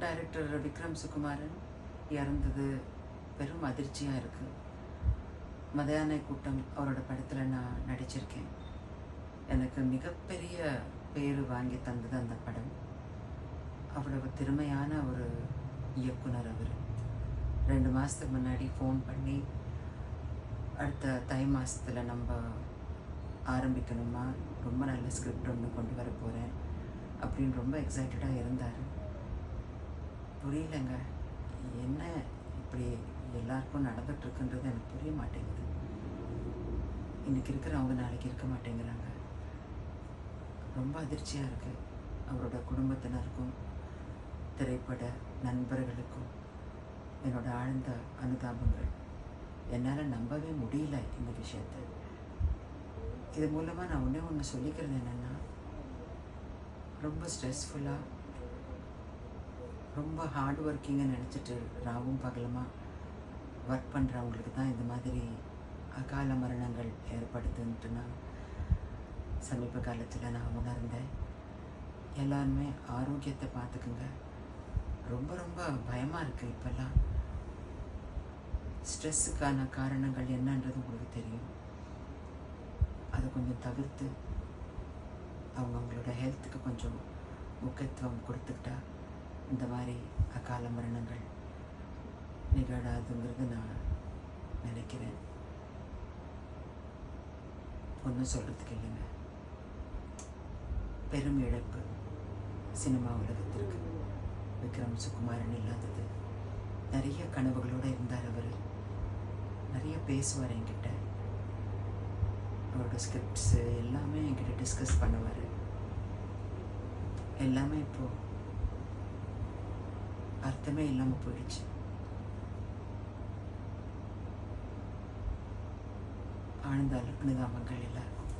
Director Vikram Sukumaran இறந்தது பெரும் அதிர்ச்சியாக இருக்குது. மதியான கூட்டம் அவரோட படத்தில் நான் நடிச்சிருக்கேன். எனக்கு மிகப்பெரிய பேர் வாங்கி தந்தது அந்த படம். அவ்வளவு திறமையான ஒரு இயக்குனர் அவர். 2 மாதத்துக்கு முன்னாடி ஃபோன் பண்ணி அடுத்த தை மாதத்தில் நம்ம ஆரம்பிக்கணுமா, ரொம்ப நல்ல ஸ்கிரிப்ட் ஒன்று கொண்டு வர போகிறேன் அப்படின்னு ரொம்ப எக்ஸைட்டடாக இருந்தார். புரியலைங்க, என்ன இப்படி எல்லாருக்கும் நடந்துகிட்ருக்குன்றது எனக்கு புரிய மாட்டேங்குது. இன்றைக்கி இருக்கிறவங்க நாளைக்கு இருக்க மாட்டேங்கிறாங்க. ரொம்ப அதிர்ச்சியாக இருக்குது. அவரோட குடும்பத்தினருக்கும் திரைப்பட நண்பர்களுக்கும் என்னோட ஆழ்ந்த அனுதாபங்கள். என்னால் நம்பவே முடியல இந்த விஷயத்தை. இது மூலமாக நான் ஒன்று சொல்லிக்கிறது என்னென்னா, ரொம்ப ஸ்ட்ரெஸ்ஃபுல்லாக ரொம்ப ஹார்ட் ஒர்க்கிங்கை நினச்சிட்டு ராவும் பகலமாக ஒர்க் பண்ணுறவங்களுக்கு தான் இந்த மாதிரி அகால மரணங்கள் ஏற்படுதுன்ட்டு நான் சமீப காலத்தில் நான் உணர்ந்தேன். எல்லாருமே ஆரோக்கியத்தை பார்த்துக்குங்க. ரொம்ப ரொம்ப பயமாக இருக்குது இப்போல்லாம். ஸ்ட்ரெஸ்ஸுக்கான காரணங்கள் என்னன்றது உங்களுக்கு தெரியும். அதை கொஞ்சம் தவிர்த்து அவங்களோட ஹெல்த்துக்கு கொஞ்சம் முக்கியத்துவம் கொடுத்துக்கிட்டா இந்த மாதிரி அகால மரணங்கள் நிகழாதுங்கிறது நான் நினைக்கிறேன். ஒன்றும் சொல்கிறதுக்கு இல்லைங்க. பெரும் இழப்பு சினிமா உலகத்திற்கு. விக்ரம் சுகுமாரன் இல்லாதது. நிறைய கனவுகளோடு இருந்தார் அவர். நிறைய பேசுவார் என்கிட்ட. அவரோட ஸ்கிரிப்ட்ஸு எல்லாமே என்கிட்ட டிஸ்கஸ் பண்ணுவார். எல்லாமே இப்போது அர்த்தமே இல்லாமல் போயிடுச்சு. ஆழ்ந்த அனுதாபங்கள் எல்லாருக்கும்.